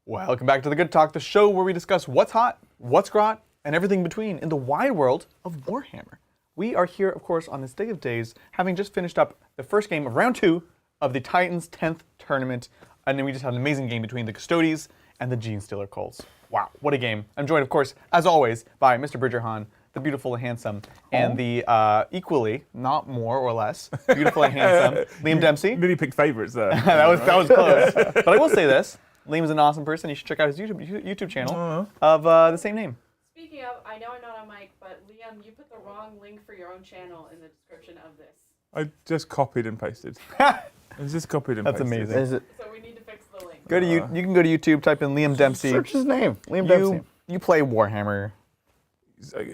Welcome back to The Good Talk, the show where we discuss what's hot, what's grot, and everything between in the wide world of Warhammer. We are here, of course, on this day of days, having just finished up the first game of round 2 of the Titans 10th tournament, and then we just had an amazing game between the Custodes and the Gene Stealer Cults. Wow, what a game. I'm joined, of course, as always, by Mr. Bridgerhan, the beautiful and handsome, and the equally, not more or less, beautiful and handsome, Liam Dempsey. Really picked favorites there. that was close. But I will say this, Liam's an awesome person. You should check out his YouTube channel of the same name. Speaking of, I know I'm not on mic, but Liam, you put the wrong link for your own channel in the description of this. I just copied and pasted. I just copied and That's pasted. amazing. So we need to fix the link. Go to you can go to YouTube, type in Liam Dempsey. Search his name, Liam Dempsey. You play Warhammer.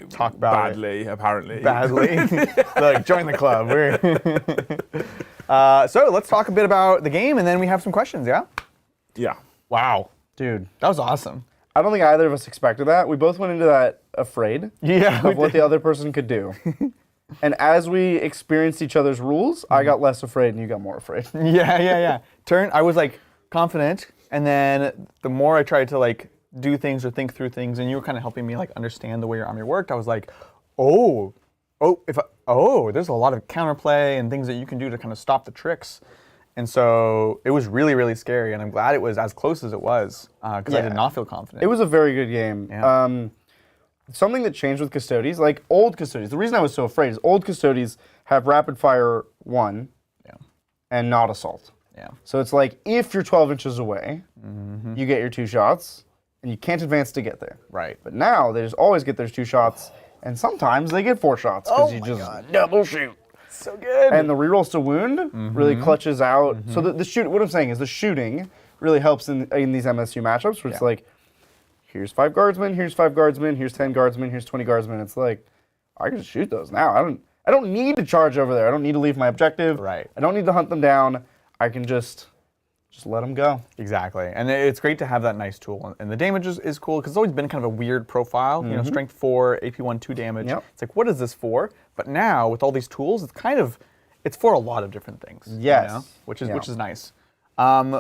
Talk about badly, apparently. Badly. Like, join the club. So let's talk a bit about the game, and then we have some questions, yeah? Yeah. Wow. Dude, That was awesome. I don't think either of us expected that. We both went into that afraid Yeah. of what the other person could do. And as we experienced each other's rules, I got less afraid and you got more afraid. Yeah. I was like confident, and then the more I tried to like do things or think through things, and you were kind of helping me like understand the way your army worked, I was like, there's a lot of counterplay and things that you can do to kind of stop the tricks. And so it was really, really scary, and I'm glad it was as close as it was, because I did not feel confident. It was a very good game. Yeah. Something that changed with Custodes, like old Custodes, the reason I was so afraid is old Custodes have rapid fire 1 and not assault. Yeah. So it's like if you're 12 inches away, you get your 2 shots, and you can't advance to get there. Right. But now they just always get their 2 shots, and sometimes they get 4 shots because you just double shoot. So good. And the rerolls to wound really clutches out. So what I'm saying is the shooting really helps in these MSU matchups where it's like, here's 5 guardsmen, here's 5 guardsmen, here's 10 guardsmen, here's 20 guardsmen. It's like, I can just shoot those now. I don't need to charge over there. I don't need to leave my objective. Right. I don't need to hunt them down. I can just let them go. Exactly, and it's great to have that nice tool. And the damage is cool, because it's always been kind of a weird profile. You know, strength 4, AP 1, 2 damage. Yep. It's like, what is this for? But now, with all these tools, it's for a lot of different things. Yes. You know? Which is nice.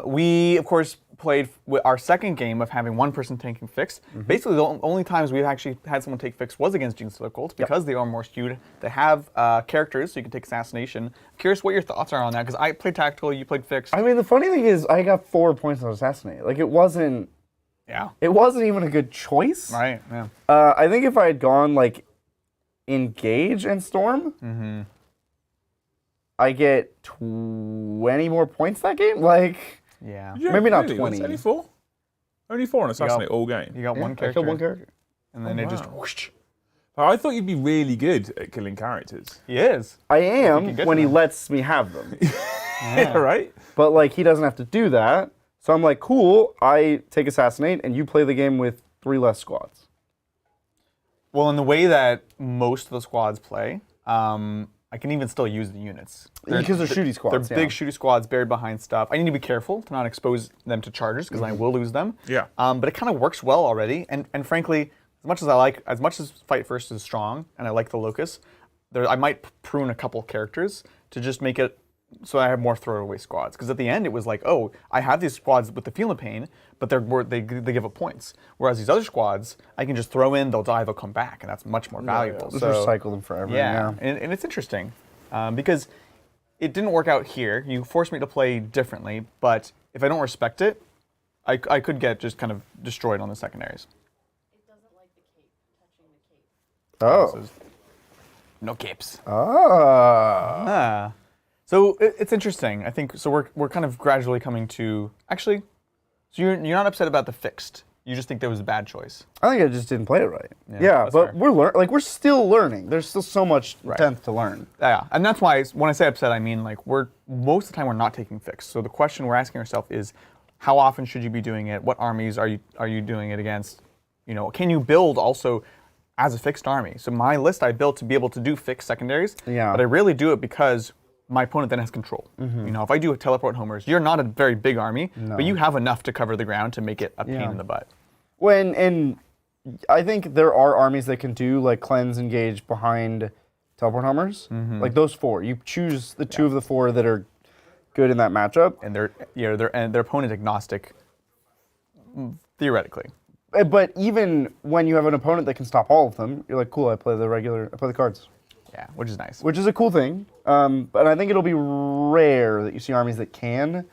We, of course, played our second game of having one person taking fixed. Basically, the only times we've actually had someone take fixed was against Gene Stealer Cults, because they are more skewed. They have characters, so you can take assassination. I'm curious what your thoughts are on that, because I played tactical, you played fixed. I mean, the funny thing is I got 4 points on assassinate. Like, it wasn't even a good choice. Right, yeah. I think if I had gone, like, engage and storm, I get 20 more points that game? Like, Yeah. maybe not really? 20. Only 4? Only 4 on Assassinate all game. You got one I character. killed one character. And then it just wow. whoosh. I thought you'd be really good at killing characters. He is. I am get when to he them. lets me have them. Yeah. Right? But, like, he doesn't have to do that. So I'm like, cool, I take assassinate, and you play the game with 3 less squads. Well, in the way that most of the squads play, I can even still use the units. Because they're shooty squads. They're big shooty squads buried behind stuff. I need to be careful to not expose them to charges, because I will lose them. Yeah. But it kind of works well already. And frankly, as much as Fight First is strong, and I like the Locus, I might prune a couple characters to just make it so I have more throwaway squads. Because at the end, it was like, oh, I have these squads with the Feel of Pain, but they give up points. Whereas these other squads, I can just throw in, they'll die, they'll come back, and that's much more valuable. Just So, recycle them forever. yeah, and it's interesting because it didn't work out here. You forced me to play differently, but if I don't respect it, I could get just kind of destroyed on the secondaries. It doesn't like the cape, touching the cape. Oh. No capes. Ah. So it's interesting. I think so. We're kind of gradually coming to actually. So you're not upset about the fixed. You just think there was a bad choice. I think I just didn't play it right. Yeah, that's but fair. we're still learning. There's still so much 10th to learn. Yeah, and that's why when I say upset, I mean like most of the time we're not taking fixed. So the question we're asking ourselves is, how often should you be doing it? What armies are you doing it against? You know, can you build also as a fixed army? So my list I built to be able to do fixed secondaries. Yeah. But I rarely do it because my opponent then has control. You know, if I do a teleport homers, you're not a very big army, but you have enough to cover the ground to make it a pain in the butt. And I think there are armies that can do like cleanse, engage behind teleport homers. Like those 4. You choose the 2 of the 4 that are good in that matchup. And they're opponent agnostic Theoretically. But even when you have an opponent that can stop all of them, you're like, cool, I play the cards. Yeah, which is nice. Which is a cool thing. But I think it'll be rare that you see armies that can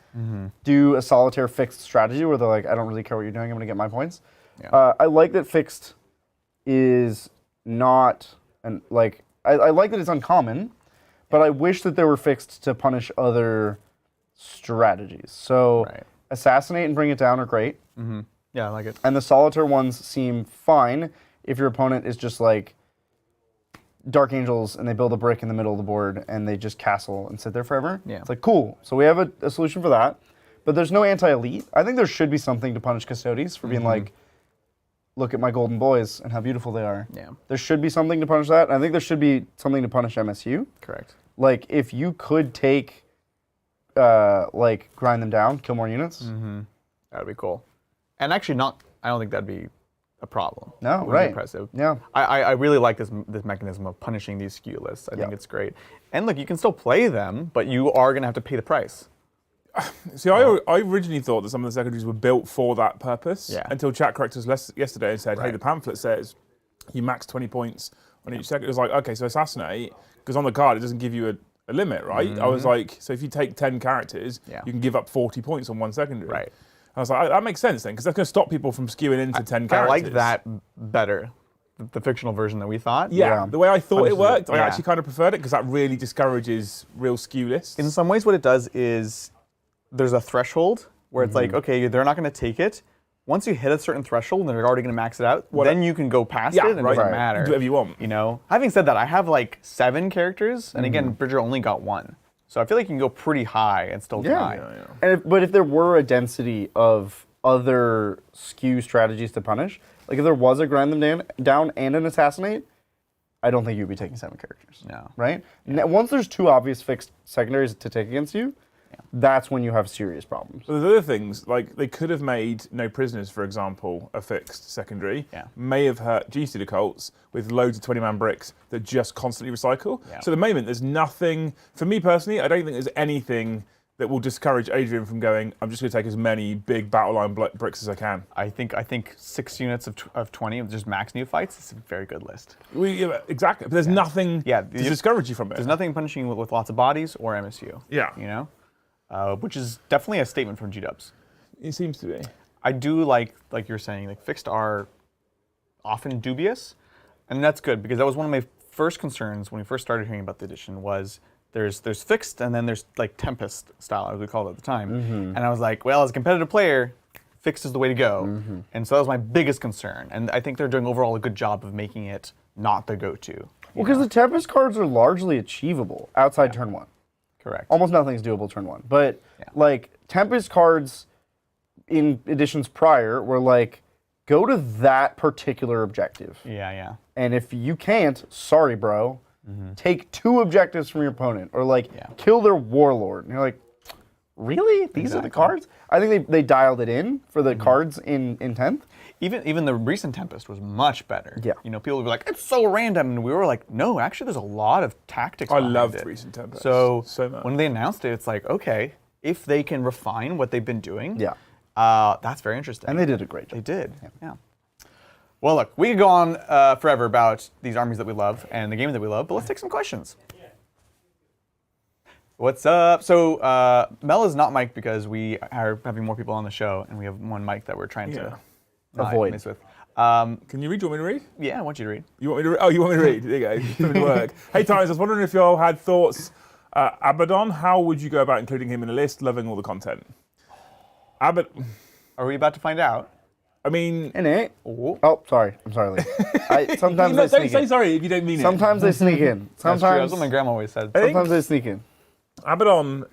do a solitaire fixed strategy where they're like, I don't really care what you're doing, I'm going to get my points. Yeah. I like that fixed is not, I like that it's uncommon, but I wish that they were fixed to punish other strategies. So assassinate and bring it down are great. Yeah, I like it. And the solitaire ones seem fine if your opponent is just like Dark Angels and they build a brick in the middle of the board and they just castle and sit there forever. Yeah. It's like, cool. So we have a solution for that. But there's no anti-elite. I think there should be something to punish Custodes for being like, look at my golden boys and how beautiful they are. Yeah. There should be something to punish that. I think there should be something to punish MSU. Correct. Like, if you could take, grind them down, kill more units. That would be cool. And actually I don't think that'd be a problem. No, It would be right. impressive. Yeah. I really like this mechanism of punishing these skew lists. I think it's great. And look, you can still play them, but you are going to have to pay the price. See, I originally thought that some of the secondaries were built for that purpose until chat corrected us yesterday and said, hey, the pamphlet says you max 20 points on each secondary. It was like, okay, so assassinate, because on the card it doesn't give you a limit, right? I was like, so if you take 10 characters, you can give up 40 points on one secondary. Right. I was like, that makes sense then, because that's going to stop people from skewing into 10 characters. I like that better, the fictional version that we thought. Yeah, the way I thought it worked, I Yeah. actually kind of preferred it, because that really discourages real skew lists. In some ways, what it does is there's a threshold where it's like, okay, they're not going to take it. Once you hit a certain threshold and they're already going to max it out, then you can go past it and it doesn't matter. Do whatever you want. You know? Having said that, I have like 7 characters, and again, Bridger only got 1. So I feel like you can go pretty high and still deny. And but if there were a density of other skew strategies to punish, like if there was a grind them down and an assassinate, I don't think you'd be taking 7 characters. No. Right? Now, once there's 2 obvious fixed secondaries to take against you, that's when you have serious problems. But there's other things, like they could have made No Prisoners, for example, a fixed secondary. May have hurt GC cults with loads of 20-man bricks that just constantly recycle. So at the moment, there's nothing, for me personally, I don't think there's anything that will discourage Adrian from going, I'm just going to take as many big battle line bricks as I can. I think 6 units of 20 of just max neophytes is a very good list. Exactly, but there's nothing to discourage you from it. There's nothing punishing you with lots of bodies or MSU. Yeah. You know? Which is definitely a statement from G-dubs. It seems to be. I do like you're saying, like fixed are often dubious, and that's good because that was one of my first concerns when we first started hearing about the edition was there's fixed and then there's like Tempest style, as we called it at the time. And I was like, well, as a competitive player, fixed is the way to go. And so that was my biggest concern. And I think they're doing overall a good job of making it not the go-to. Well, because the Tempest cards are largely achievable outside turn 1. Correct. Almost nothing's doable turn 1. But like Tempest cards in editions prior were like, go to that particular objective. Yeah. And if you can't, sorry, bro. Take 2 objectives from your opponent, or like kill their warlord. And you're like, really? These are the cards? I think they dialed it in for the cards in 10th. Even the recent Tempest was much better. Yeah. You know, people would be like, it's so random, and we were like, no, actually, there's a lot of tactics. I behind loved it. recent Tempest So much. when they announced it, it's like, okay, if they can refine what they've been doing, that's very interesting. And they did a great job. They did. Yeah. Well, look, we could go on forever about these armies that we love and the games that we love, but let's take some questions. What's up? So Mel is not mic'd because we are having more people on the show, and we have one mic that we're trying to avoid. Miss with. Can you read? Do you want me to read? Yeah, I want you to read. You want me to read? Oh, you want me to read? There you go. Doesn't work. Hey, Tyranids, I was wondering if you all had thoughts. Abaddon, how would you go about including him in a list? Loving all the content. Abaddon. Are we about to find out? I mean... In it. Oh, sorry. I'm sorry, Lee. Sometimes they don't sneak say in. sorry if you don't mean Sometimes they sneak in. That's true. That's Sometimes, what my grandma always said. sometimes they sneak in. Abaddon,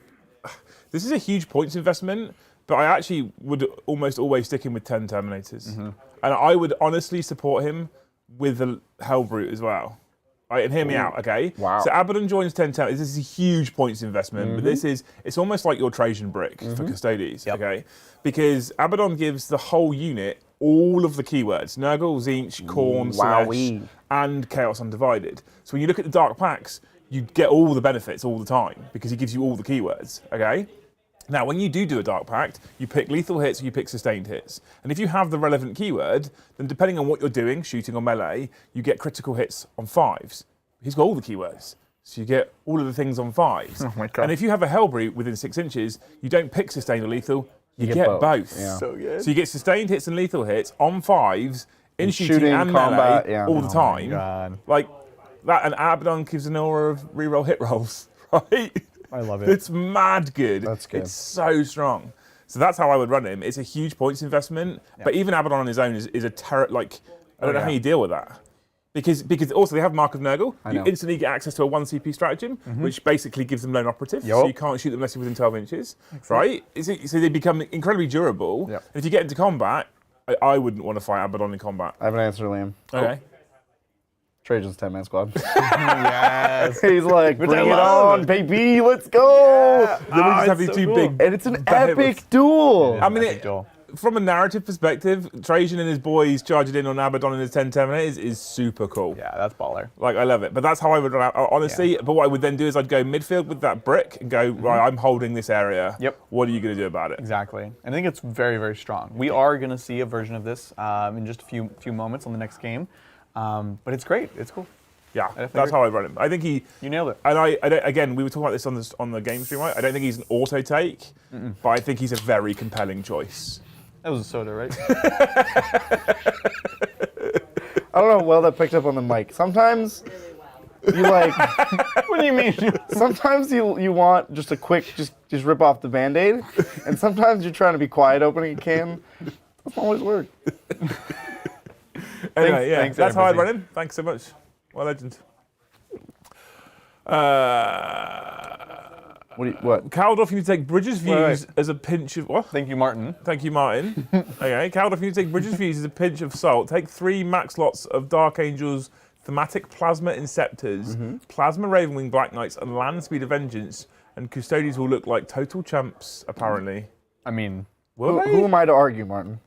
this is a huge points investment, but I actually would almost always stick him with 10 Terminators. And I would honestly support him with the Hellbrute as well. Right, and hear me out, okay? Wow. So Abaddon joins 10 Terminators. This is a huge points investment, but it's almost like your Trajan brick for Custodes, okay? Because Abaddon gives the whole unit all of the keywords, Nurgle, Tzeentch, Khorne, Slash, and Chaos Undivided. So when you look at the Dark Packs, you get all the benefits all the time because he gives you all the keywords, okay? Now, when you do a Dark Pact, you pick lethal hits or you pick sustained hits. And if you have the relevant keyword, then depending on what you're doing, shooting or melee, you get critical hits on 5s. He's got all the keywords. So you get all of the things on 5s. Oh my God. And if you have a Hellbrute within 6 inches, you don't pick sustained or lethal, you get both. Yeah. So good. So you get sustained hits and lethal hits on 5s, in shooting, shooting, and combat, melee, all the time. God. Like that, and Abaddon gives an aura of reroll hit rolls, right? I love it. It's mad good. That's good. It's so strong. So that's how I would run him. It's a huge points investment, but even Abaddon on his own is a terror. Like I don't know how you deal with that. Because also they have Mark of Nurgle. You instantly get access to a 1 CP stratagem, which basically gives them lone operative. So you can't shoot them unless you're within 12 inches, right? So they become incredibly durable. And if you get into combat, I wouldn't want to fight Abaddon in combat. I have an answer, Liam. Okay. Trajan's 10-man squad. Yes. He's like, Which bring I it love. on, baby, let's go! Then we just have these so two cool. big. And it's an behemoths. epic duel. I mean, Epic duel. from a narrative perspective, Trajan and his boys charging in on Abaddon and his 10 Terminators is super cool. Yeah, that's baller. Like, I love it. But that's how I would run out, honestly. But what I would then do is I'd go midfield with that brick and go, right, I'm holding this area. Yep. What are you going to do about it? Exactly. And I think it's very, very strong. We are going to see a version of this in just a few moments on the next game. But it's great. It's cool. Yeah, that's how I run him. I think he... You nailed it. And I don't, again, we were talking about this on the game stream, right? I don't think he's an auto take, but I think he's a very compelling choice. That was a soda, right? I don't know how well that picked up on the mic. Sometimes you like... What do you mean? Sometimes you want just a quick, just rip off the Band-Aid. And sometimes you're trying to be quiet opening a can. Doesn't always work. Anyway, yeah, thanks, that's how I everybody. run him. Thanks so much. Well, legend. What? Caldorf, you need to take Bridges' views Wait. as a pinch of... What? Thank you, Martin. Thank you, Martin. Okay, Caldorf, you need to take Bridges' views as a pinch of salt. Take 3 max lots of Dark Angels, Thematic Plasma Inceptors, Plasma Ravenwing Black Knights, and Land Speed of Vengeance, and Custodes will look like total champs, apparently. I mean, Will they? Who am I to argue, Martin?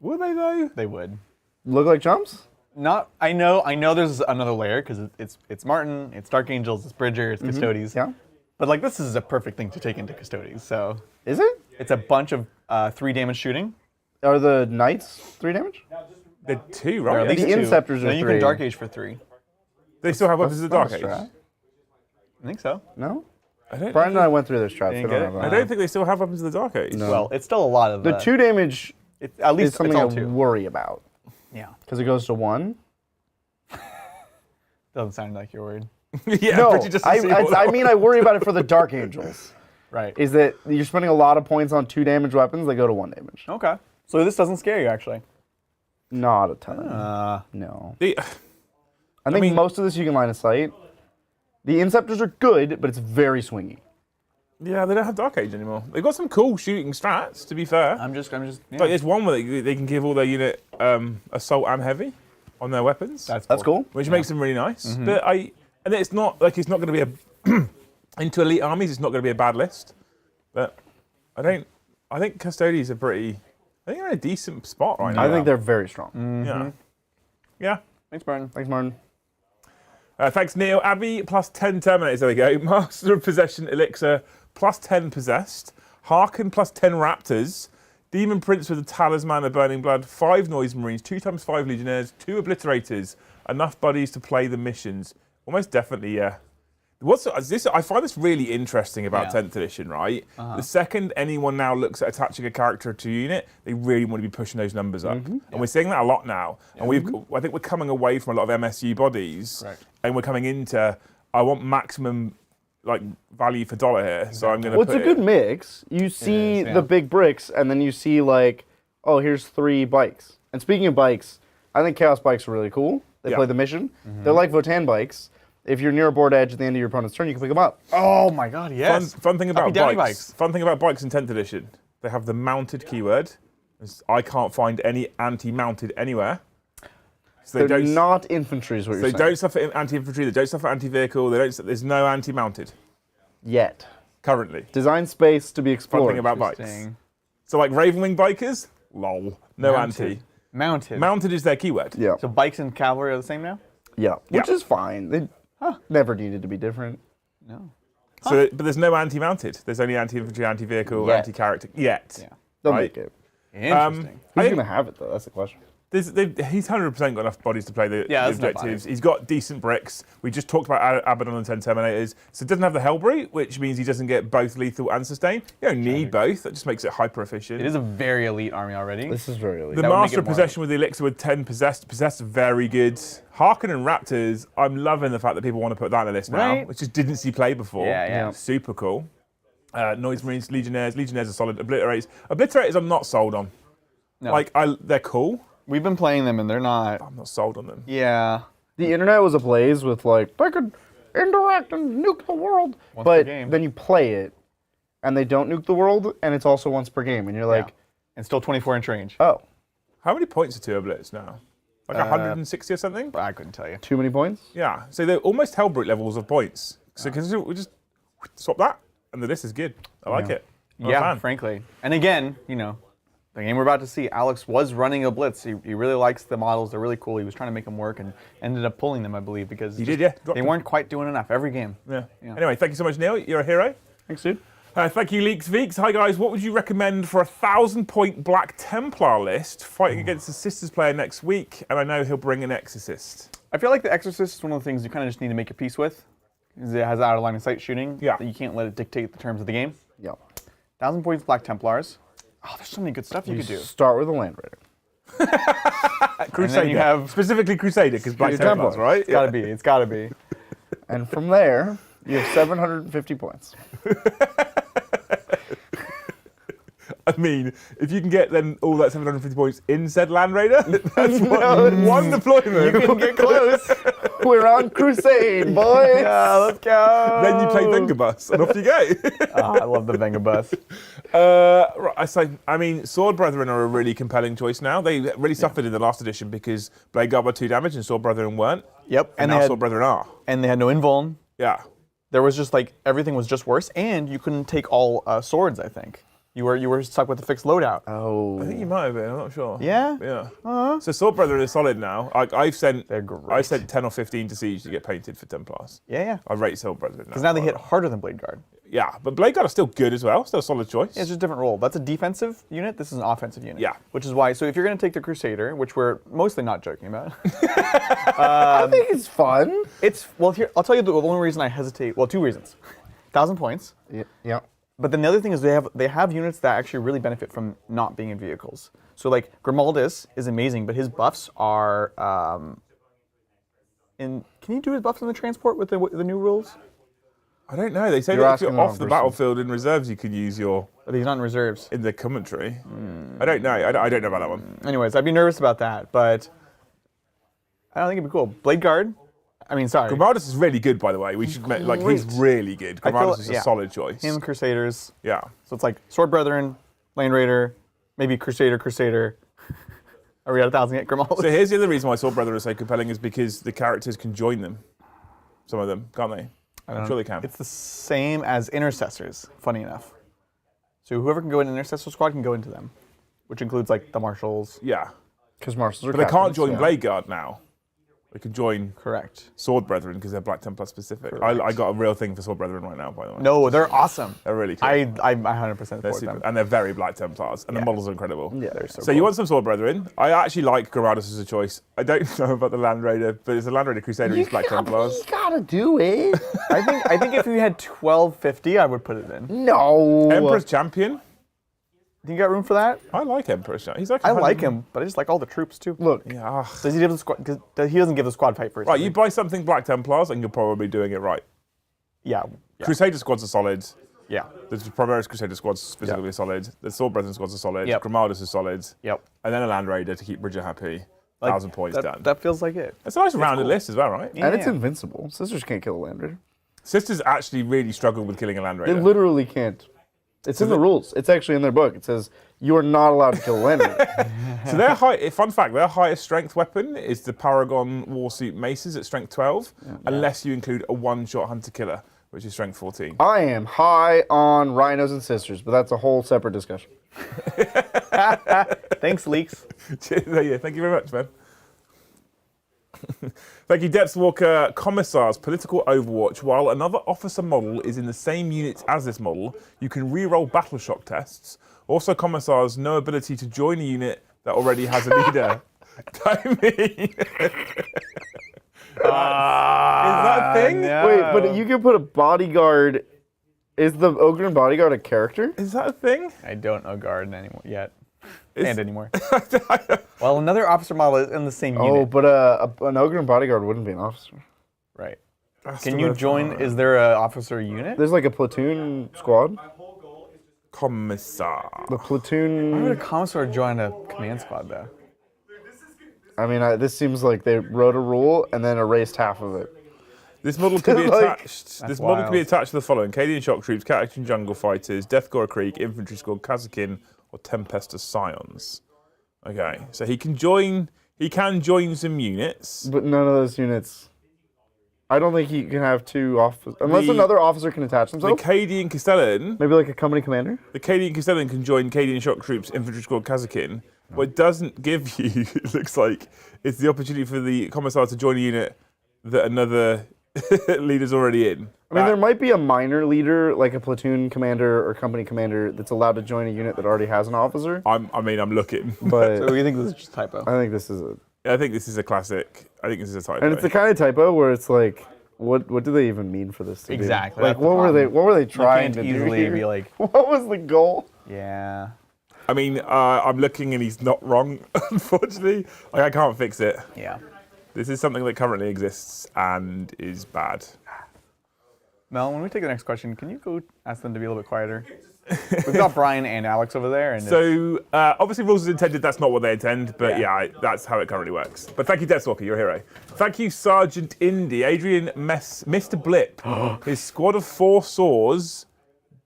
Will they, though? they would. Look like jumps? Not. I know there's another layer because it's Martin, it's Dark Angels, it's Bridger, it's Custodes. Yeah. But like this is a perfect thing to take into Custodes. So Is it? it's a bunch of 3 damage shooting. Are the knights 3 damage? They're 2, Or right? at least The 2. Inceptors are Then you 3. can Dark Age for 3. They still have weapons of the Dark That's Age. not a strat. I think so. No? I don't Brian think and I went through those strats. Didn't I don't get have it? I that. don't think they still have weapons of the Dark Age. No. Well, it's still a lot of The 2 damage It's at least is something it's I all 2. worry about. Yeah. Because it goes to 1. Doesn't sound like you're worried. Yeah, No, Bridget doesn't see all I that. mean I worry about it for the Dark Angels. Right. Is that you're spending a lot of points on 2 damage weapons, they go to 1 damage. Okay. So this doesn't scare you actually. Not a ton. No. The- I think mean- most of this you can line of sight. The Inceptors are good, but it's very swingy. Yeah, they don't have Dark Age anymore. They've got some cool shooting strats, to be fair. I'm just. Yeah. Like there's one where they can give all their unit assault and heavy on their weapons, That's cool. which makes them really nice. But and it's not going to be a into elite armies. It's not going to be a bad list. But I think Custodes are pretty. I think they're in a decent spot right now. I think they're very strong. Yeah. Yeah. Thanks, Martin. Thanks, Martin. Thanks, Neil. Abby, plus 10 Terminators. There we go. Master of Possession Elixir, plus 10 Possessed. Harken, plus 10 Raptors. Demon Prince with a Talisman of Burning Blood. 5 Noise Marines, 2 times 5 Legionnaires, 2 Obliterators. Enough buddies to play the missions. Almost definitely, yeah. I find this really interesting about 10th edition, right? The second anyone now looks at attaching a character to a unit, they really want to be pushing those numbers up. And we're seeing that a lot now. And I think we're coming away from a lot of MSU bodies, and we're coming into, I want maximum like value for dollar here, so I'm going to Well, it's a good mix. You see the big bricks, and then you see like, oh, here's 3 bikes. And speaking of bikes, I think Chaos bikes are really cool. They play the mission. They're like Votan bikes. If you're near a board edge at the end of your opponent's turn, you can pick them up. Oh my God! Yes. Fun thing about Happy Daddy bikes. Fun thing about bikes in 10th edition. They have the mounted keyword. I can't find any anti-mounted anywhere. So They're not infantry, is what They you're saying. don't suffer anti-infantry. They don't suffer anti-vehicle. There's no anti-mounted Yet. currently. Design space to be Fun explored. thing about bikes. Interesting. So like Ravenwing bikers, lol, no Mounted. anti. Mounted. Mounted is their keyword. Yeah. So bikes and cavalry are the same now? Yeah. Which Yeah. is fine. They never needed to be different. No. So, but there's no anti-mounted. There's only anti-infantry, anti-vehicle, Yet. anti-character. Yet. Yeah. They'll Right. make it. Interesting. Who's going to have it, though? That's the question. He's 100% got enough bodies to play the Yeah, that's enough objectives. bodies. He's got decent bricks. We just talked about Abaddon and 10 Terminators. So it doesn't have the Hellbrute, which means he doesn't get both lethal and sustain. You don't need both. That just makes it hyper efficient. It is a very elite army already. This is very elite. The That would make Master it of more- Possession with the Elixir with 10 possessed very good. Harken and Raptors, I'm loving the fact that people want to put that on the list now, Right. which just didn't see play before. Yeah. Super cool. Noise Marines, Legionnaires are solid. Obliterators I'm not sold on. No. They're cool. We've been playing them and they're not. I'm not sold on them. Yeah. The internet was ablaze with like, they could indirect and nuke the world. Once per but game. then you play it, and they don't nuke the world, and it's also once per game, and you're like, And still 24-inch range. oh, How many points are 2 Oblits now? Like 160 or something? I couldn't tell you. too many points? Yeah. So they're almost Hellbrute levels of points. So we just swap that, and the list is good. I like it. I'm a Yeah, fan. frankly. And again, the game we're about to see, Alex was running a blitz. He really likes the models. They're really cool. He was trying to make them work and ended up pulling them, I believe, because He did, yeah. they weren't quite doing enough every game. Yeah. Anyway, thank you so much, Neil. You're a hero. Thanks, dude. Thank you, Leaks Veeks. Hi, guys. What would you recommend for a 1,000-point Black Templar list fighting against the Sisters player next week? And I know he'll bring an Exorcist. I feel like the Exorcist is one of the things you kind of just need to make your peace with. Because it has out of line of sight shooting. Yeah. That you can't let it dictate the terms of the game. Yeah. 1,000 points Black Templars. Oh, there's so many good stuff you could do. Start with a Land Raider. Crusader. you have- Specifically Crusader, because Black Templars, right? It's gotta be. It's gotta be. And from there, you have 750 points. I mean, if you can get then all that 750 points in said Land Raider, that's one deployment. You can get close. We're on crusade, boys! Yeah, let's go. Then you play Venga Bus, and off you go. Oh, I love the Venga Bus. Right, I mean, Sword Brethren are a really compelling choice now. They really suffered in the last edition because Blade Guard were 2 damage and Sword Brethren weren't. Yep. And they now had, Sword Brethren are. and they had no invuln. Yeah. There was just like everything was just worse, and you couldn't take all swords. I think you were stuck with a fixed loadout. Oh. I think you might have been, I'm not sure. Yeah. Yeah. So Sword Brethren is solid now. I've sent They're great. I've sent 10 or 15 to Siege to get painted for Templars. Yeah. I rate Sword Brethren Because now they hit harder than Blade Guard. Yeah, but Blade Guard are still good as well. Still a solid choice. Yeah, it's just a different role. That's a defensive unit. This is an offensive unit. Yeah. Which is why. So if you're going to take the Crusader, which we're mostly not joking about, I think it's fun. it's here. I'll tell you the only reason I hesitate. Well, 2 reasons. 1,000 points. Yeah. But then the other thing is they have units that actually really benefit from not being in vehicles. So like Grimaldus is amazing, but his buffs are can you do his buffs in the transport with the new rules? I don't know. They say You're that if asking you're the off wrong the person. battlefield in reserves, you can use your But he's not in reserves. in the commentary. I don't know. I don't know about that one. Anyways, I'd be nervous about that, but I don't think it'd be cool. Blade Guard. I mean, sorry. Grimaldus is really good, by the way. We should he's Great. really good. I feel- Grimaldus is a yeah. solid choice. Him, Crusaders. Yeah. So it's like Sword Brethren, Land Raider, maybe Crusader. Are we at 1,000 yet? Grimaldus? So here's the other reason why Sword Brethren are so compelling is because the characters can join them. Some of them, can't they? I'm sure they can. It's the same as Intercessors, funny enough. So whoever can go in an Intercessor squad can go into them, which includes like the Marshals. Yeah. Because marshals are But they can't captains, join yeah. Blade Guard now. They can join Correct. Sword Brethren because they're Black Templar specific. Correct. I got a real thing for Sword Brethren right now, by the way. No, they're awesome. They're really cool. I 100% They're support super, them. and they're very Black Templars, and Yeah. the models are incredible. Yeah, they're so So cool. you want some Sword Brethren? I actually like Grimaldus as a choice. I don't know about the Land Raider, but it's a Land Raider Crusader. He's Black Templars. You gotta do it. I think if you had 1250, I would put it in. No. Emperor's Champion. Think you got room for that? I like Emperor's Champion. He's like I 100 like him, but I just like all the troops too. Look, Yeah. Does he give the squad? 'Cause he doesn't give the squad fight first. Right, you buy something Black Templars, and you're probably doing it right. Yeah. Crusader squads are solid. Yeah. The Primaris Crusader squads specifically are solid. The Sword Brethren squads are solid. Yep. Grimaldus is solid. Yep. And then a Land Raider to keep Bridger happy. 1,000 points done. That feels like it. It's a nice rounded cool. list as well, right? Yeah. and it's invincible. Sisters can't kill a Land Raider. Sisters actually really struggle with killing a Land They Raider. literally can't. It's in the rules. It's actually in their book. It says you are not allowed to kill a Land Raider. So fun fact, their highest strength weapon is the Paragon Warsuit Maces at strength 12, unless you include a one-shot hunter killer, which is strength 14. I am high on rhinos and sisters, but that's a whole separate discussion. Thanks, Leaks. Yeah, thank you very much, man. Thank you, Depths Walker. Commissar's political overwatch. While another officer model is in the same unit as this model, you can re-roll battle shock tests. Also, Commissars no ability to join a unit that already has a leader. Timing. Is that a thing? No. Wait, but you can put a bodyguard. Is the Ogren bodyguard a character? Is that a thing? I don't know guard anymore yet. And anymore. Well, another officer model is in the same unit. Oh, but an Ogren bodyguard wouldn't be an officer. Right. Can you join? Is there an officer unit? There's like a platoon squad. Commissar. The platoon. Why would a commissar join a command squad, though? I mean, this seems like they wrote a rule and then erased half of it. This model can be Like- attached. This model can be attached to the following: Cadian shock troops, Cat Action Jungle Fighters, Deathgore Creek, Infantry Squad, Kazakin, or Tempestor Scions. Okay, so he can join. He can join some units. But none of those units. I don't think he can have two officers unless another officer can attach The themselves. Cadian Castellan. Maybe like a company commander. The Cadian Castellan can join Cadian shock troops, Infantry Squad, Kazakin. What it doesn't give you, it looks like, is the opportunity for the Commissar to join a unit that another leader's already in. I mean, there might be a minor leader, like a platoon commander or company commander, that's allowed to join a unit that already has an officer. I'm looking. But So you think this is just typo? I think this is a, I think this is a classic. I think this is a typo. and it's the kind of typo where it's like, what do they even mean for this? To do? Exactly, Like, that's the what were they You trying can't to do easily here? be like, What was the goal? yeah. I mean, I'm looking and he's not wrong, unfortunately. Like, I can't fix it. Yeah. This is something that currently exists and is bad. Mel, when we take the next question, can you go ask them to be a little bit quieter? We've got Brian and Alex over there. And So, obviously, rules as intended, that's not what they intend, but yeah, that's how it currently works. But thank you, Deathstalker, you're a hero. Thank you, Sergeant Indy. Adrian missed a blip. His squad of 4 saws,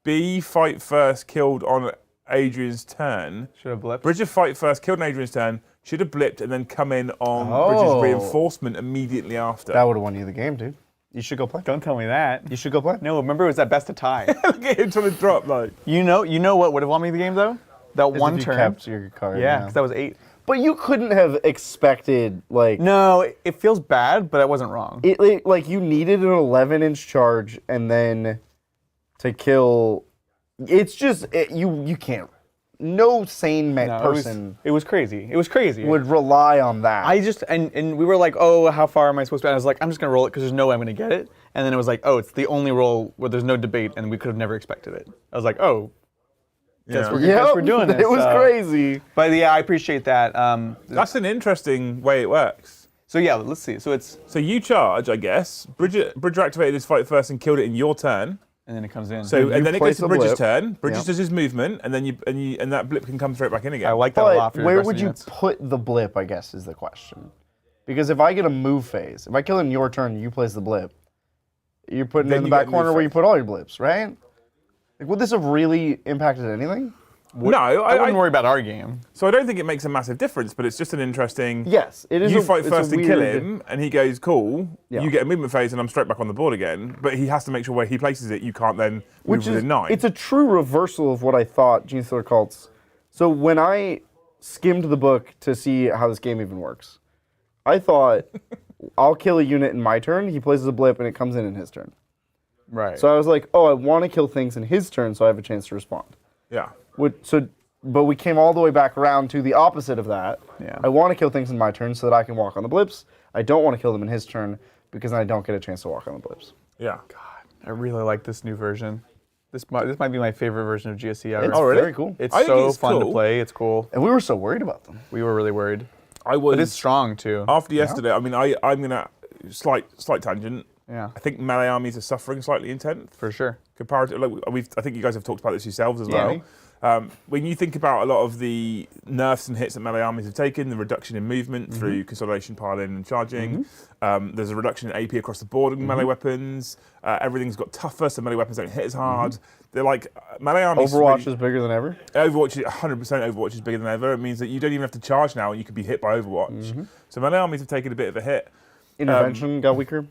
B fight first, killed on Adrian's turn. should have blipped. Bridger fight first, killed on Adrian's turn, should have blipped, and then come in on Oh. Bridger's reinforcement immediately after. That would have won you the game, dude. You should go play. Don't tell me that. You should go play. No, remember it was at best of tie. Look at him trying to drop, like. You know what would have won me the game though? That As one if you turn. kept your card. Yeah, because that was 8. But you couldn't have expected, like, No, it feels bad, but I wasn't wrong. like you needed an 11-inch charge and then to kill. It's just you can't. No sane No, person it was crazy. It was crazy. would rely on that. I just and we were like, oh, how far am I supposed to? And I was like, I'm just gonna roll it because there's no way I'm gonna get it. And then it was like, oh, it's the only roll where there's no debate, and we could have never expected it. I was like, oh, guess we're doing this. It was crazy. But yeah, I appreciate that. That's an interesting way it works. So yeah, let's see. So it's So you charge, I guess. Bridger activated his fight first and killed it in your turn. and then it comes in. So and then it place goes to a Bridger's blip. turn. Bridger's Yeah. does his movement, and then and that blip can come straight back in again. I like that a lot. But For where your would you units. put the blip, I guess, is the question. Because if I get a move phase, if I kill in your turn and you place the blip, you're putting it Then in the you back get corner move where you phase. put all your blips, right? Like, would this have really impacted anything? No, I wouldn't worry about our game. So I don't think it makes a massive difference, but it's just an interesting. Yes, it is. You fight it's first a and kill weird- him, and he goes, cool. Yeah. You get a movement phase, and I'm straight back on the board again. But he has to make sure where he places it, you can't then Which move is within 9. It's a true reversal of what I thought Gene Stealer cults. So when I skimmed the book to see how this game even works, I thought I'll kill a unit in my turn. He places a blip, and it comes in his turn. Right. So I was like, oh, I want to kill things in his turn, so I have a chance to respond. Yeah. But we came all the way back around to the opposite of that. Yeah. I want to kill things in my turn so that I can walk on the blips. I don't want to kill them in his turn because then I don't get a chance to walk on the blips. Yeah. I really like this new version. This might be my favorite version of GSC ever. It's really? very cool. It's I think so it's fun to cool. play. It's cool. And we were so worried about them. We were really worried. I was. But it's strong too. After yesterday, I mean, I'm going to. Slight tangent. Yeah, I think melee armies are suffering slightly in 10th. for sure. Comparative, like I think you guys have talked about this yourselves as Yeah. well. When you think about a lot of the nerfs and hits that melee armies have taken, the reduction in movement through consolidation, piling, and charging, there's a reduction in AP across the board in melee weapons. Everything's got tougher, so melee weapons don't hit as hard. They're like melee armies. Overwatch is bigger than ever. Overwatch is 100% Overwatch is bigger than ever. It means that you don't even have to charge now, and you can be hit by Overwatch. So melee armies have taken a bit of a hit. Intervention got weaker.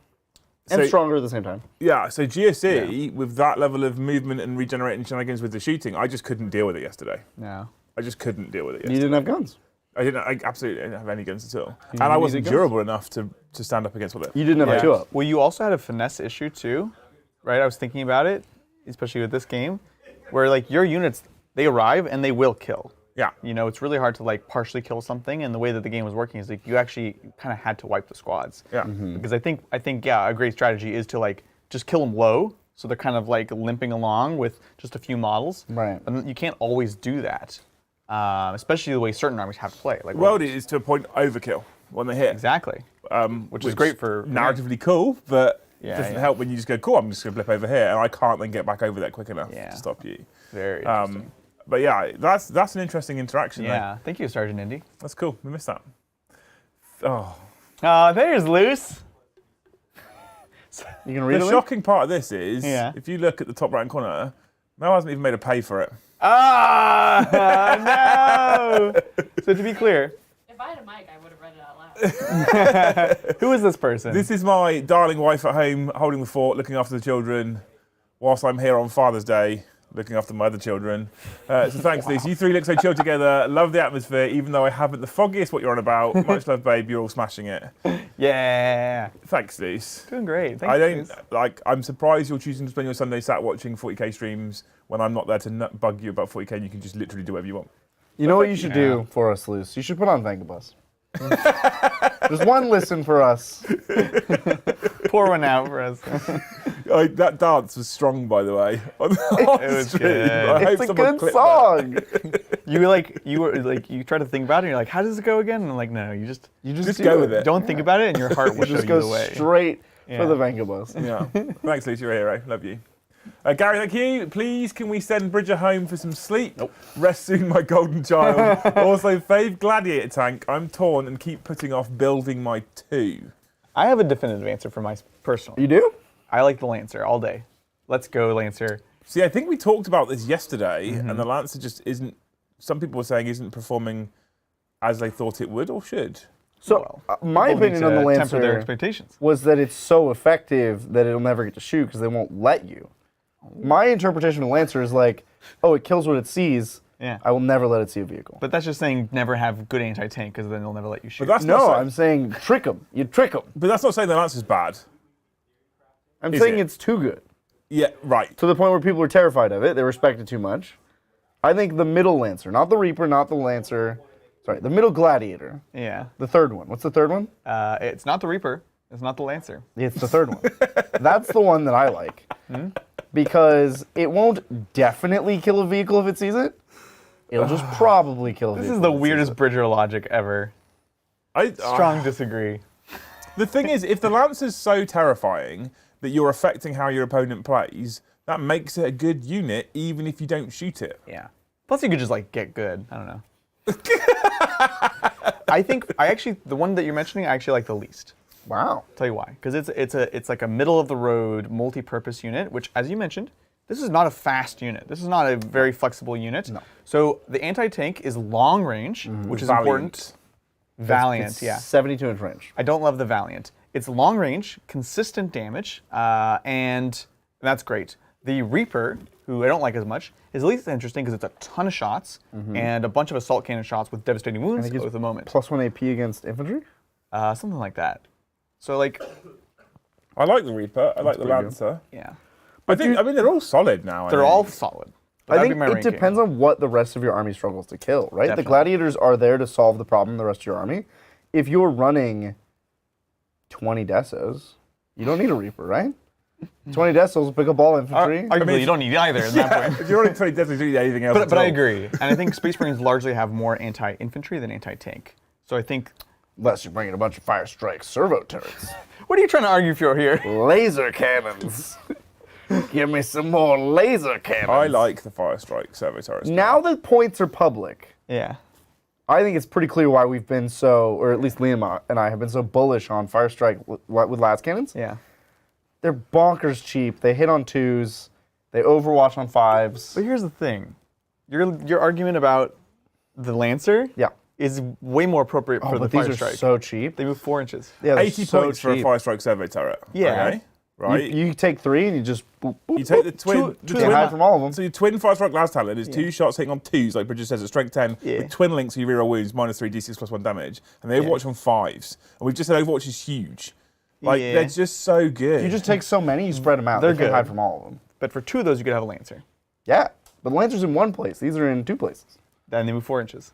And so- stronger at the same time. Yeah, so GSE, with that level of movement and regenerating shenanigans with the shooting, I just couldn't deal with it yesterday. Yeah. I just couldn't deal with it You yesterday. didn't have guns. I absolutely didn't have any guns at all. And I wasn't durable enough to stand up against all that. You didn't have a 2-up. Well, you also had a finesse issue too, right? I was thinking about it, especially with this game, where like your units, they arrive and they will kill. Yeah. You know, it's really hard to like partially kill something, and the way that the game was working is like you actually kind of had to wipe the squads. Yeah. Because I think a great strategy is to like just kill them low, so they're kind of like limping along with just a few models. Right. And you can't always do that, especially the way certain armies have to play. Like Well, it is to a point overkill when they hit. exactly. Which is great for narratively cool, but it doesn't yeah. help when you just go, cool, I'm just going to blip over here, and I can't then get back over there quick enough Yeah. to stop you. Very interesting. But yeah, that's an interesting interaction. Yeah. Thank you, Sergeant Indy. That's cool. We missed that. Oh. There's Luce. You can read The it? shocking part of this is, Yeah. if you look at the top right corner, Mel hasn't even made a pay for it. No! So to be clear, If I had a mic, I would have read it out loud. who is this person? This is my darling wife at home, holding the fort, looking after the children, whilst I'm here on Father's Day, looking after my other children. So thanks, Lise. You three look so chill together. Love the atmosphere, even though I haven't the foggiest what you're on about. Much love, babe. You're all smashing it. Yeah. Thanks, Lise. Doing great. Thanks, I don't Luce. like. I'm surprised you're choosing to spend your Sunday sat watching 40k streams when I'm not there to bug you about 40k. And you can just literally do whatever you want. You know what you should do for us, Luce? You should put on Vengabus. Just one listen for us. Pour one out for us. That dance was strong, by the way. It was good. It's a good song. You try to think about it, and you're like, how does it go again? And I'm like, no, you just Just go with it. don't think about it, and your heart will show Just you go the way. straight Yeah. for the Vengabus. Yeah. Thanks, Lucy. You're a hero. Love you. Gary, thank you. Please, can we send Bridger home for some sleep? Nope. Rest soon, my golden child. Also, fave Gladiator tank. I'm torn and keep putting off building my 2. I have a definitive answer for my personal. You do? I like the Lancer all day. Let's go, Lancer. See, I think we talked about this yesterday, and the Lancer just isn't, some people were saying, isn't performing as they thought it would or should. So, my People need opinion on the to temper their Lancer expectations. was that it's so effective that it'll never get to shoot because they won't let you. My interpretation of Lancer is like, oh, it kills what it sees. Yeah. I will never let it see a vehicle. But that's just saying never have good anti-tank, because then they'll never let you shoot. But that's not No, saying, I'm saying trick them. You trick them. but that's not saying the Lancer's bad. I'm Is saying it? it's too good. Yeah, right. To the point where people are terrified of it. They respect it too much. I think the middle Lancer, not the Reaper, not the Lancer. Sorry, the middle Gladiator. Yeah. The third one. What's the third one? It's not the Reaper. It's not the Lancer. It's the third one. That's the one that I like. Because it won't definitely kill a vehicle if it sees it. It'll just probably kill a This vehicle. is the if it sees weirdest it. Bridger logic ever. Strong disagree. The thing is, if the Lancer's so terrifying that you're affecting how your opponent plays, that makes it a good unit, even if you don't shoot it. Yeah. Plus, you could just like get good. I don't know. The one that you're mentioning, I actually like the least. Wow. Tell you why. Because it's like a middle of the road multi-purpose unit, which, as you mentioned, this is not a fast unit. This is not a very flexible unit. No. So the anti-tank is long range, which is important. Valiant, It's yeah. 72-inch range. I don't love the Valiant. It's long range, consistent damage, and that's great. The Reaper, who I don't like as much, is at least interesting because it's a ton of shots and a bunch of assault cannon shots with devastating wounds And it gives at the moment. +1 AP against infantry? Something like that. So like, I like the Reaper. I like the pretty good. Lancer. yeah, I mean, they're all solid now. they're all solid. But I that'd think be my it ranking. depends on what the rest of your army struggles to kill, right? Definitely. The gladiators are there to solve the problem of the rest of your army. If you're running 20 Desos, you don't need a Reaper, right? 20 Desos will pick up all infantry. Arguably, you don't need either at that point. If you're running 20 deaths, you don't need anything else. But I agree, and I think Space Marines largely have more anti-infantry than anti-tank. So I think. Unless you're bringing a bunch of fire strike servo turrets. What are you trying to argue for here? Laser cannons. Give me some more laser cannons. I like the Fire Strike servo turrets. Now that points are public, Yeah. I think it's pretty clear why we've been so, or at least Liam and I have been so bullish on Fire Strike with las cannons. Yeah. They're bonkers cheap. They hit on 2s. They overwatch on 5s. But here's the thing. Your argument about the Lancer Yeah. is way more appropriate for the But Fire these are Strike. so cheap. They move 4 inches. Yeah, they're 80 so points for a cheap. Fire Strike servo turret. Yeah. Okay? right? You take 3 and you just boop, boop, You take the boop. twin. You can't hide from all of them. So your twin 5-stroke last talent is 2 shots hitting on 2s, like Bridget says, at strength 10, with twin links, so you reroll wounds, -3 d6 +1 damage. And they Overwatch on 5s. And we've just said Overwatch is huge. Like, they're just so good. You just take so many, you spread them out. They're You can't good. hide from all of them. But for 2 of those, you could have a Lancer. Yeah, but the Lancer's in 1 place. These are in 2 places. Then they move 4 inches.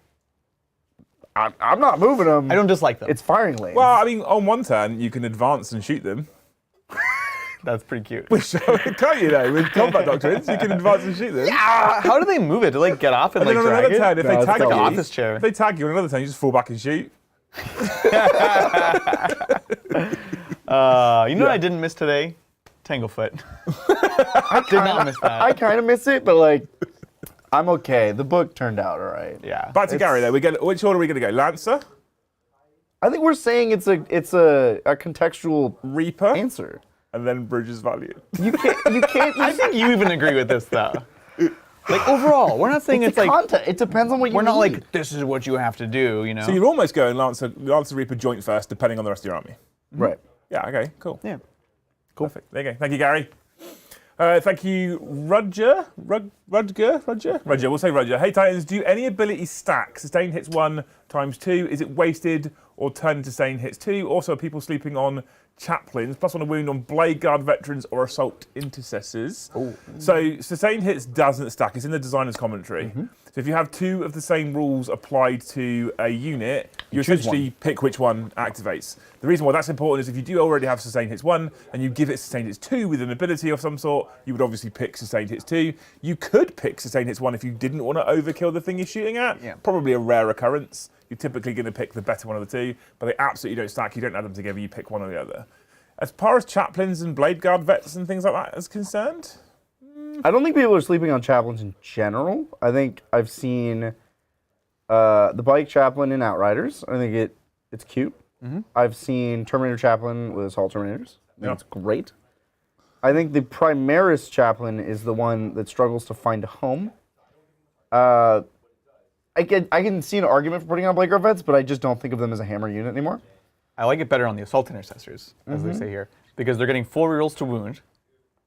I'm not moving them. I don't dislike them. It's firing lanes. Well, I mean, on one turn, you can advance and shoot them. That's pretty cute. Can't you, though? With combat doctrines, you can advance and shoot them. How do they move it? Do they get off and, And then on drag another it? turn, if No, they it's tag like you, an office chair. if they tag you on another turn, you just fall back and shoot. You know what I didn't miss today? Tanglefoot. I did not miss that. I kind of miss it, but like, I'm okay. The book turned out all right. Yeah. Back to Gary, though. Which order are we going to go? Lancer? I think we're saying it's a contextual Reaper? answer. And then Bridges Value. You can't. I think you even agree with this, though. Like, overall, we're not saying it's like, content. It depends on what you we're not need. like, this is what you have to do, you know? So you're almost going Lancer Reaper joint first, depending on the rest of your army. Right. Yeah, okay, cool. Yeah. Cool. Perfect. There you go. Thank you, Gary. Thank you, Roger. Roger? We'll say Roger. Hey, Titans, do any ability stack? Sustain hits 1 times 2. Is it wasted or turn into sustain hits 2? Also, are people sleeping on chaplains, +1 a wound on blade guard veterans or assault intercessors? So sustain hits doesn't stack. It's in the designer's commentary. So if you have 2 of the same rules applied to a unit, you essentially pick which one activates. The reason why that's important is if you do already have sustain hits 1 and you give it sustain hits 2 with an ability of some sort, you would obviously pick sustain hits 2. You could pick sustain hits 1 if you didn't want to overkill the thing you're shooting at. Yeah. Probably a rare occurrence. You're typically going to pick the better one of the 2, but they absolutely don't stack. You don't add them together. You pick one or the other. As far as chaplains and blade guard vets and things like that is concerned, I don't think people are sleeping on chaplains in general. I think I've seen the bike chaplain in Outriders. I think it's cute. I've seen Terminator chaplain with Assault Terminators. That's great. I think the Primaris chaplain is the one that struggles to find a home. I can see an argument for putting on blade guard vets, but I just don't think of them as a hammer unit anymore. I like it better on the assault intercessors, as they say here, because they're getting 4 rerolls to wound.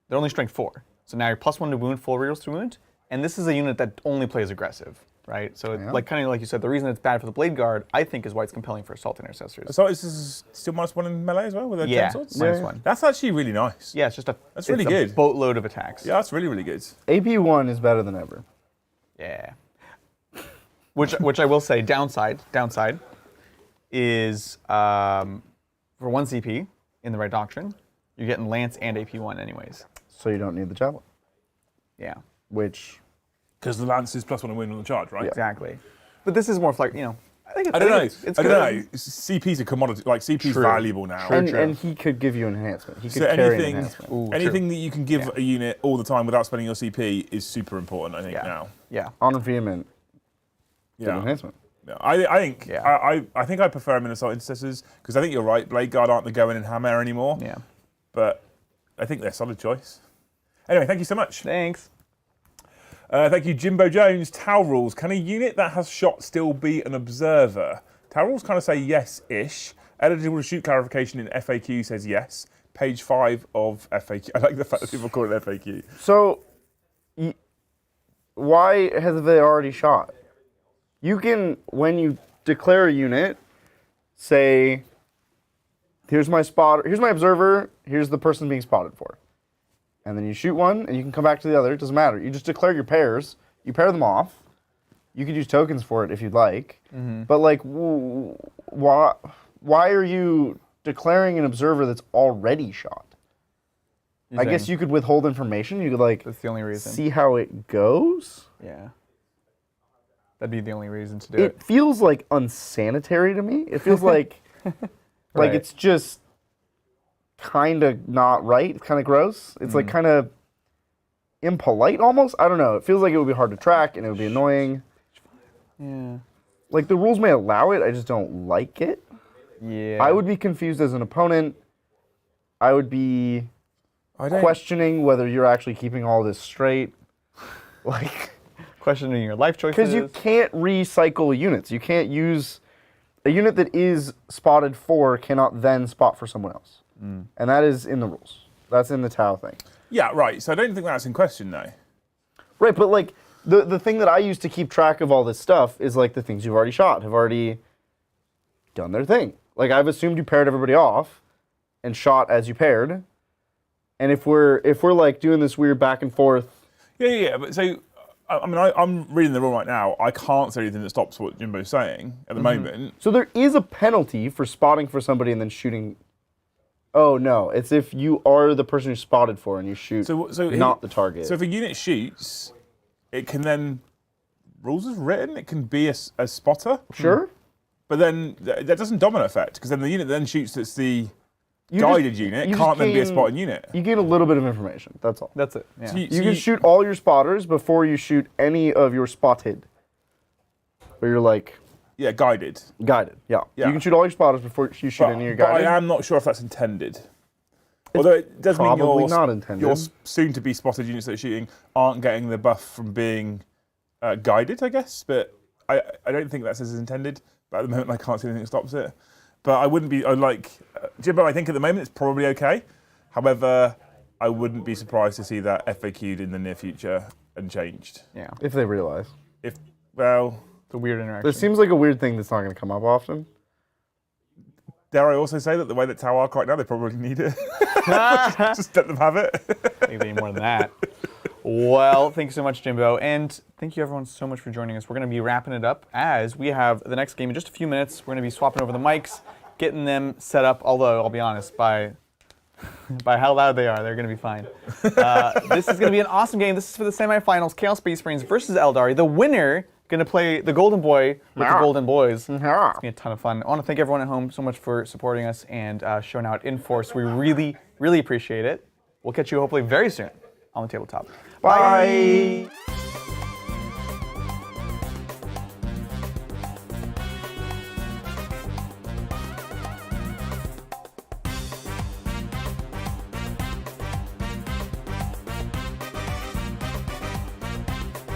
They're only strength 4. So now you're +1 to wound, 4 rerolls to wound. And this is a unit that only plays aggressive, right? So like kind of like you said, the reason it's bad for the blade guard, I think, is why it's compelling for assault intercessors. so this is still -1 in melee as well with their chainswords? -1. That's actually really nice. Yeah, it's just That's really it's good. a boatload of attacks. Yeah, that's really, really good. AP1 is better than ever. Yeah. Which I will say, downside is for 1 CP in the right doctrine, you're getting Lance and AP1 anyways. So you don't need the chaplain. Yeah. Which Because the lance is +1 a wound on the charge, right? Exactly. But this is more like, you know, I don't know. It's I don't know. CP's a commodity. Like CP's True. valuable now. and he could give you an enhancement. He could So carry anything, an enhancement. Ooh, anything that you can give a unit all the time without spending your CP is super important. I think Yeah. now. Yeah. Honor Vehement, big Yeah. enhancement. Yeah. I think. Yeah. I think I prefer him in assault intercessors because I think you're right. Blade guard aren't the go in and hammer anymore. Yeah. But I think they're a solid choice. Anyway, thank you so much. Thanks. Thank you, Jimbo Jones. Tau rules. Can a unit that has shot still be an observer? Tau rules kind of say yes-ish. Eligible to shoot clarification in FAQ says yes. Page 5 of FAQ. I like the fact that people call it FAQ. So, why have they already shot? You can, when you declare a unit, say, here's my spotter, here's my observer, here's the person being spotted for. And then you shoot one, and you can come back to the other. It doesn't matter. You just declare your pairs. You pair them off. You could use tokens for it if you'd like. But like, why are you declaring an observer that's already shot? I guess you could withhold information. You could like That's the only reason. see how it goes. Yeah. That'd be the only reason to do It feels like unsanitary to me. It feels like Right. it's just kind of not right. It's kind of gross. It's like kind of impolite almost. I don't know. It feels like it would be hard to track and it would be annoying. Yeah. Like the rules may allow it. I just don't like it. Yeah. I would be confused as an opponent. I would be questioning whether you're actually keeping all this straight. Like, questioning your life choices. because you can't recycle units. You can't use a unit that is spotted for cannot then spot for someone else, and that is in the rules. That's in the Tau thing. Yeah, right. So I don't think that's in question, though. Right, but like the thing that I use to keep track of all this stuff is like the things you've already shot have already done their thing. Like I've assumed you paired everybody off and shot as you paired. And if we're like doing this weird back and forth. Yeah. But so, I mean, I'm reading the rule right now. I can't say anything that stops what Jimbo's saying at the moment. So there is a penalty for spotting for somebody and then shooting. Oh no, it's if you are the person who's spotted for and you shoot not the target. So if a unit shoots, it can then, rules is written, it can be a spotter. Sure. But then that doesn't domino effect, because then the unit then shoots that's the guided unit, can't then be a spotting unit. You gain a little bit of information, that's all. That's it. Yeah. So You can shoot all your spotters before you shoot any of your spotted. Where you're like... Yeah, guided. Guided, yeah. You can shoot all your spotters before you shoot any of your guided. But I am not sure if that's intended. Although it does mean your soon-to-be spotted units that are shooting aren't getting the buff from being guided, I guess. But I don't think that's as intended. But at the moment, I can't see anything that stops it. But I wouldn't be, Jimbo, I think at the moment it's probably okay. However, I wouldn't be surprised to see that FAQ'd in the near future and changed. Yeah. If they realize. It's a weird interaction. It seems like a weird thing that's not going to come up often. Dare I also say that the way that Tau are right now, they probably need it. Just let them have it. I think they need more than that. Well, thank you so much, Jimbo. And thank you, everyone, so much for joining us. We're going to be wrapping it up as we have the next game in just a few minutes. We're going to be swapping over the mics, getting them set up, although, I'll be honest, by how loud they are, they're going to be fine. This is going to be an awesome game. This is for the semifinals, Chaos Space Marines versus Eldari. The winner going to play the Golden Boy with the Golden Boys. It's going to be a ton of fun. I want to thank everyone at home so much for supporting us and showing out in force. We really, really appreciate it. We'll catch you hopefully very soon on the tabletop. Bye.